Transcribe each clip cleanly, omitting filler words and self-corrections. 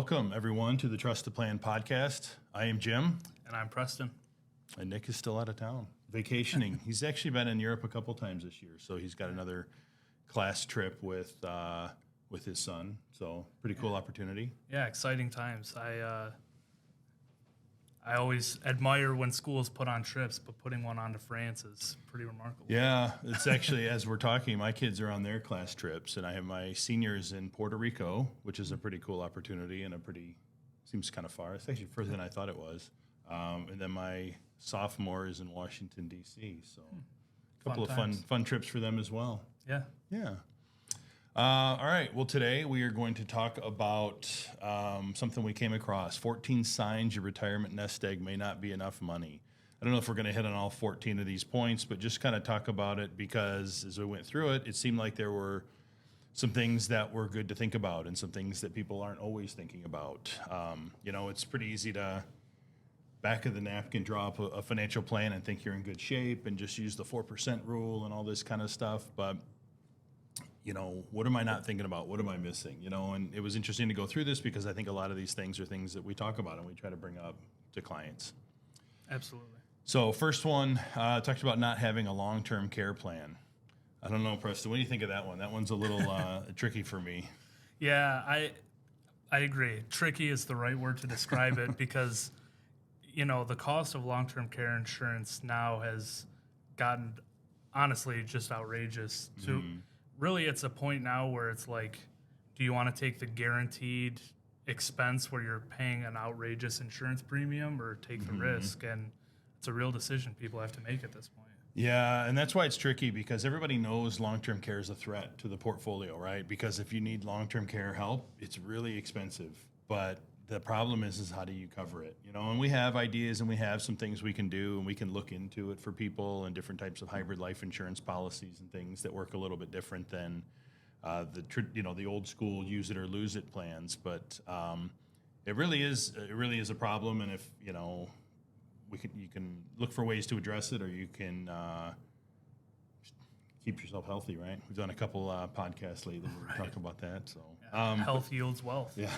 Welcome, everyone, to the Trust to Plan podcast. I am Jim. And I'm Preston. And Nick is still out of town, vacationing. He's actually been in Europe a couple times this year, so he's got another class trip with his son. So pretty cool opportunity. Yeah, exciting times. I always admire when schools put on trips, but putting one on to France is pretty remarkable. Yeah, it's actually, as we're talking, my kids are on their class trips, and I have my seniors in Puerto Rico, which is a pretty cool opportunity and seems kind of far. It's actually further than I thought it was. And then my sophomore is in Washington, D.C., so a couple of fun trips for them as well. Yeah. Yeah. All right. Well, today we are going to talk about something we came across, 14 signs your retirement nest egg may not be enough money. I don't know if we're going to hit on all 14 of these points, but just kind of talk about it because as we went through it, it seemed like there were some things that were good to think about and some things that people aren't always thinking about. It's pretty easy to back of the napkin draw up a financial plan and think you're in good shape and just use the 4% rule and all this kind of stuff. But what am I not thinking about? What am I missing? And it was interesting to go through this because I think a lot of these things are things that we talk about and we try to bring up to clients. Absolutely. So first one, talked about not having a long-term care plan. I don't know, Preston, what do you think of that one? That one's a little tricky for me. Yeah, I agree. Tricky is the right word to describe it because, the cost of long-term care insurance now has gotten, honestly, just outrageous. So really, it's a point now where it's like, do you want to take the guaranteed expense where you're paying an outrageous insurance premium or take the risk? And it's a real decision people have to make at this point. Yeah, and that's why it's tricky because everybody knows long-term care is a threat to the portfolio, right? Because if you need long-term care help, it's really expensive. But the problem is how do you cover it? And we have ideas and we have some things we can do and we can look into it for people and different types of hybrid life insurance policies and things that work a little bit different than the old school use it or lose it plans. But it really is a problem. And if you can look for ways to address it, or you can keep yourself healthy, right? We've done a couple podcasts lately where we talk about that. So health yields wealth. Yeah,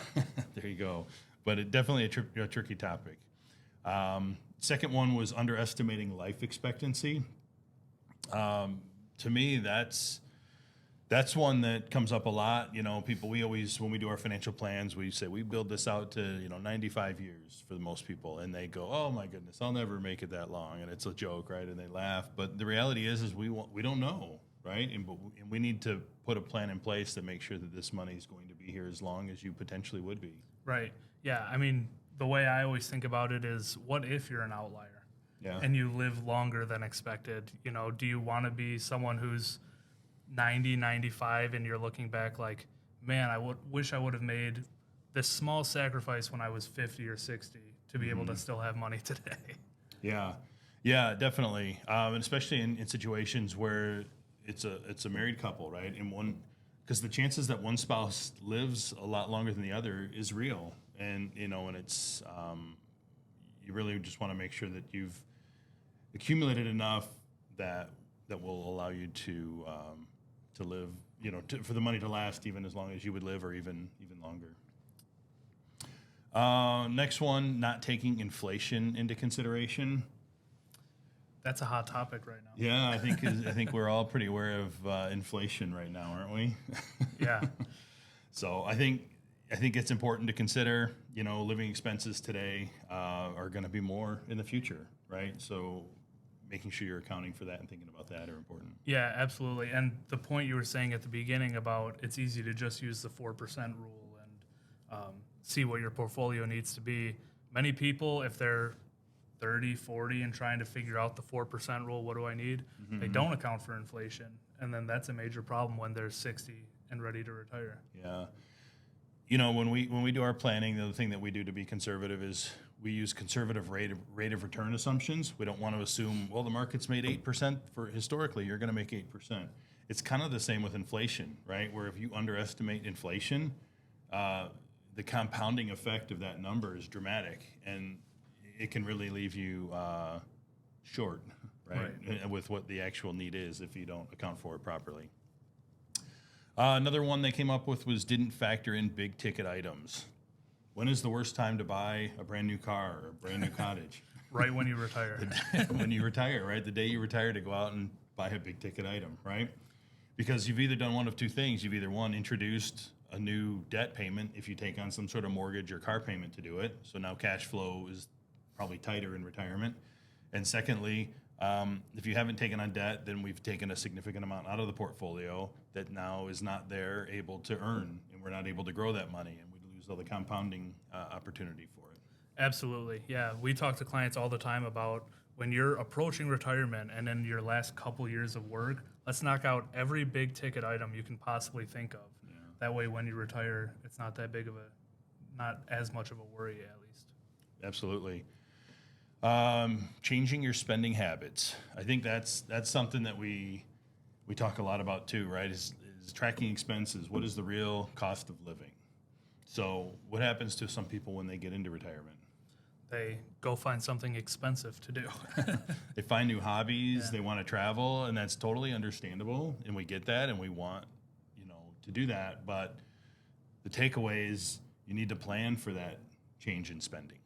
there you go. But it definitely a tricky topic. Second one was underestimating life expectancy. To me, that's one that comes up a lot. People, we always, when we do our financial plans, we say we build this out to 95 years for the most people, and they go, "Oh my goodness, I'll never make it that long," and it's a joke, right? And they laugh. But the reality is we don't know, right? And we need to put a plan in place to make sure that this money is going to be here as long as you potentially would be. Right. Yeah. I mean, the way I always think about it is, what if you're an outlier? Yeah. And you live longer than expected? Do you want to be someone who's 90, 95, and you're looking back like, man, I wish I would have made this small sacrifice when I was 50 or 60 to be able to still have money today? Yeah, definitely. And especially in situations where it's a married couple, right? Because the chances that one spouse lives a lot longer than the other is real. And, and it's, you really just want to make sure that you've accumulated enough that will allow you to live, for the money to last even as long as you would live, or even longer. Next one, not taking inflation into consideration. That's a hot topic right now. Yeah, I think we're all pretty aware of inflation right now, aren't we? Yeah. So I think it's important to consider, living expenses today are going to be more in the future, right? So making sure you're accounting for that and thinking about that are important. Yeah, absolutely. And the point you were saying at the beginning about it's easy to just use the 4% rule and see what your portfolio needs to be. Many people, if they're 30, 40 and trying to figure out the 4% rule, what do I need? They don't account for inflation. And then that's a major problem when they're 60 and ready to retire. Yeah. When we do our planning, the other thing that we do to be conservative is we use conservative rate of return assumptions. We don't want to assume, well, the market's made 8% for historically, you're going to make 8%. It's kind of the same with inflation, right? Where if you underestimate inflation, the compounding effect of that number is dramatic, and it can really leave you short, right? With what the actual need is if you don't account for it properly. Another one they came up with was didn't factor in big ticket items. When is the worst time to buy a brand new car or a brand new cottage? Right when you retire. When you retire, right? The day you retire to go out and buy a big ticket item, right? Because you've either done one of two things. You've either, one, introduced a new debt payment if you take on some sort of mortgage or car payment to do it. So now cash flow is probably tighter in retirement. And secondly, if you haven't taken on debt, then we've taken a significant amount out of the portfolio that now is not there able to earn, and we're not able to grow that money, and we lose all the compounding opportunity for it. Absolutely. Yeah. We talk to clients all the time about when you're approaching retirement and in your last couple years of work, let's knock out every big ticket item you can possibly think of. Yeah. That way, when you retire, it's not that big of not as much of a worry, at least. Absolutely. Changing your spending habits. I think that's something that we talk a lot about too, right? Is tracking expenses. What is the real cost of living? So what happens to some people when they get into retirement? They go find something expensive to do. They find new hobbies. Yeah. They want to travel, and that's totally understandable. And we get that, and we want, to do that. But the takeaway is you need to plan for that change in spending,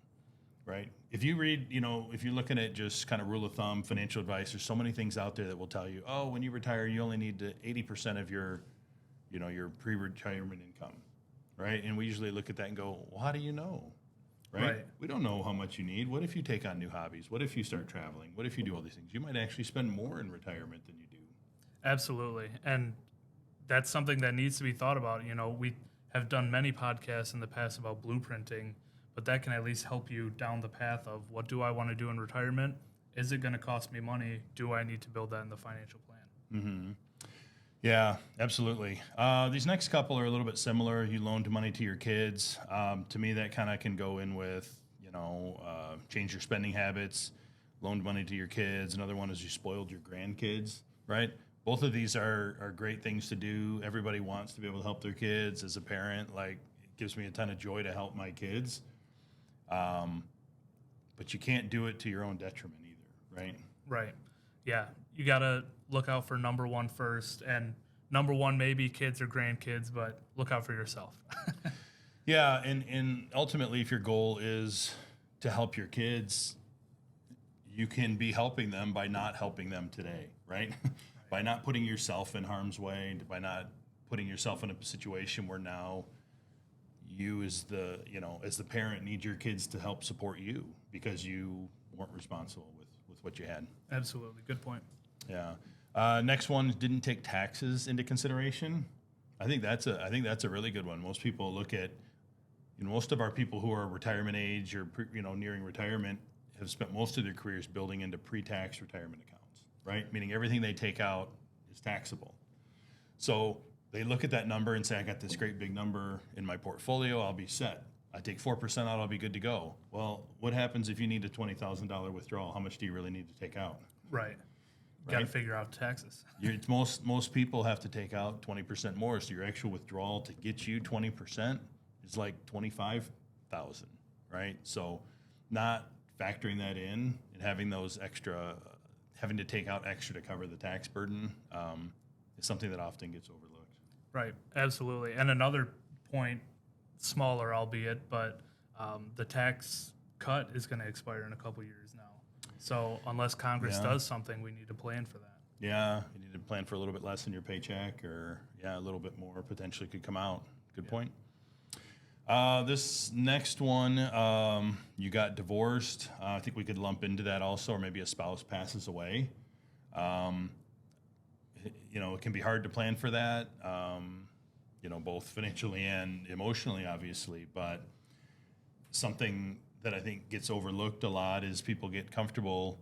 right? If you read, if you're looking at just kind of rule of thumb, financial advice, there's so many things out there that will tell you, oh, when you retire, you only need 80% of your, your pre-retirement income, right? And we usually look at that and go, well, how do you know? Right? We don't know how much you need. What if you take on new hobbies? What if you start traveling? What if you do all these things? You might actually spend more in retirement than you do. Absolutely. And that's something that needs to be thought about. We have done many podcasts in the past about blueprinting, but that can at least help you down the path of what do I want to do in retirement? Is it going to cost me money? Do I need to build that in the financial plan? Mm-hmm. Yeah, absolutely. These next couple are a little bit similar. You loaned money to your kids. To me, that kind of can go in with, change your spending habits, loaned money to your kids. Another one is you spoiled your grandkids, right? Both of these are great things to do. Everybody wants to be able to help their kids. As a parent, it gives me a ton of joy to help my kids. But you can't do it to your own detriment either, right? Right. Yeah. You got to look out for number one first. And number one, maybe kids or grandkids, but look out for yourself. Yeah. And ultimately, if your goal is to help your kids, you can be helping them by not helping them today, right? By not putting yourself in harm's way, by not putting yourself in a situation where now you as the parent need your kids to help support you because you weren't responsible with what you had. Absolutely. Good point. Yeah. Next one, didn't take taxes into consideration. I think that's a really good one. Most people look at, most of our people who are retirement age or nearing retirement have spent most of their careers building into pre-tax retirement accounts, right? Meaning everything they take out is taxable. So they look at that number and say, I got this great big number in my portfolio, I'll be set. I take 4% out, I'll be good to go. Well, what happens if you need a $20,000 withdrawal? How much do you really need to take out? Right. Got to figure out taxes. Most people have to take out 20% more, so your actual withdrawal to get you 20% is like $25,000, right? So not factoring that in and having those extra, having to take out extra to cover the tax burden is something that often gets overlooked. Right, absolutely. And another point, smaller albeit, but the tax cut is going to expire in a couple years now. So unless Congress does something, we need to plan for that. Yeah, you need to plan for a little bit less in your paycheck, or a little bit more potentially could come out. Good point. This next one, you got divorced. I think we could lump into that also, or maybe a spouse passes away. It can be hard to plan for that, both financially and emotionally, obviously, but something that I think gets overlooked a lot is people get comfortable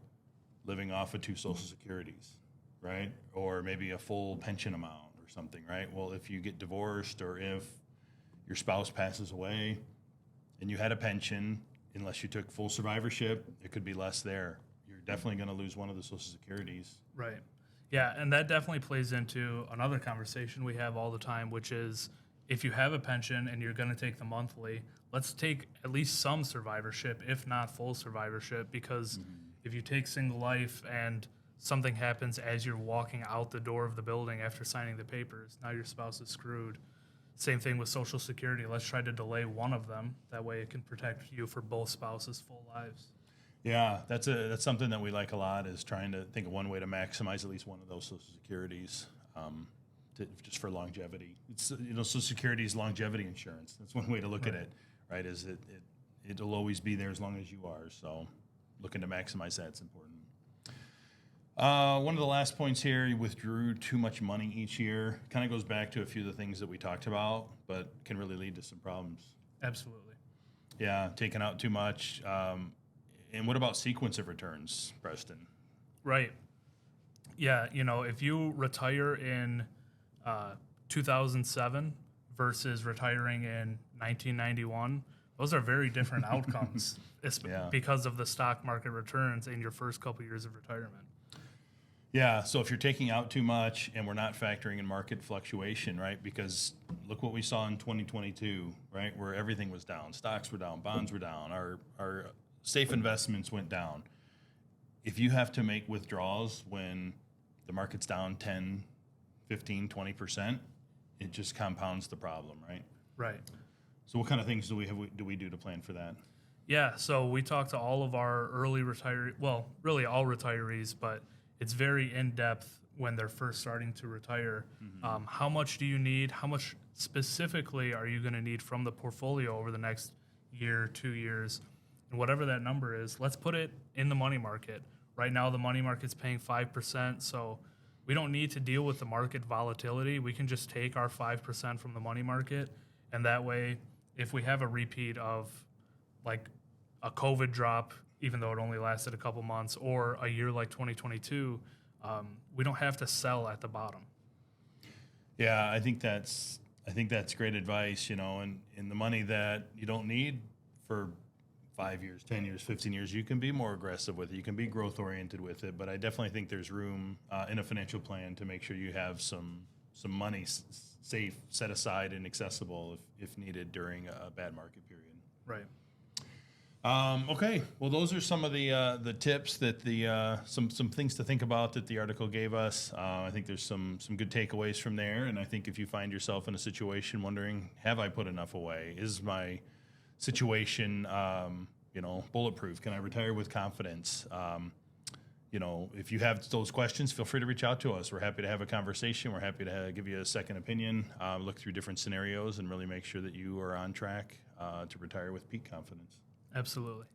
living off of 2 Social Securities, right? Or maybe a full pension amount or something, right? Well, if you get divorced or if your spouse passes away and you had a pension, unless you took full survivorship, it could be less there. You're definitely going to lose one of the Social Securities. Right. Yeah, and that definitely plays into another conversation we have all the time, which is if you have a pension and you're going to take the monthly, let's take at least some survivorship, if not full survivorship, because if you take single life and something happens as you're walking out the door of the building after signing the papers, now your spouse is screwed. Same thing with Social Security. Let's try to delay one of them. That way it can protect you for both spouses' full lives. Yeah, that's something that we like a lot, is trying to think of one way to maximize at least one of those Social Securities, just for longevity. It's, Social Security is longevity insurance. That's one way to look at it, right? Is it'll always be there as long as you are. So looking to maximize that's important. One of the last points here, you withdrew too much money each year. Kind of goes back to a few of the things that we talked about, but can really lead to some problems. Absolutely. Yeah, taking out too much. And what about sequence of returns, Preston? Right. Yeah, if you retire in 2007 versus retiring in 1991, those are very different outcomes because of the stock market returns in your first couple years of retirement. Yeah, so if you're taking out too much and we're not factoring in market fluctuation, right? Because look what we saw in 2022, right? Where everything was down. Stocks were down, bonds were down, our safe investments went down. If you have to make withdrawals when the market's down 10, 15, 20%, it just compounds the problem, right? Right. So what kind of things do we do to plan for that? Yeah, so we talked to all of our early retirees, well, really all retirees, but it's very in-depth when they're first starting to retire. Mm-hmm. How much do you need? How much specifically are you going to need from the portfolio over the next year, 2 years? And whatever that number is, let's put it in the money market. Right now, the money market's paying 5%, so we don't need to deal with the market volatility. We can just take our 5% from the money market, and that way, if we have a repeat of like a COVID drop, even though it only lasted a couple months, or a year like 2022, we don't have to sell at the bottom. Yeah, I think that's great advice, and the money that you don't need for 5 years, 10 years, 15 years, you can be more aggressive with it. You can be growth oriented with it, but I definitely think there's room in a financial plan to make sure you have some money safe, set aside and accessible if needed during a bad market period. Right. Okay, well, those are some of the tips that some things to think about that the article gave us. I think there's some good takeaways from there, and I think if you find yourself in a situation wondering, have I put enough away? Is my situation, bulletproof? Can I retire with confidence? If you have those questions, feel free to reach out to us. We're happy to have a conversation. We're happy to give you a second opinion, look through different scenarios, and really make sure that you are on track to retire with peak confidence. Absolutely.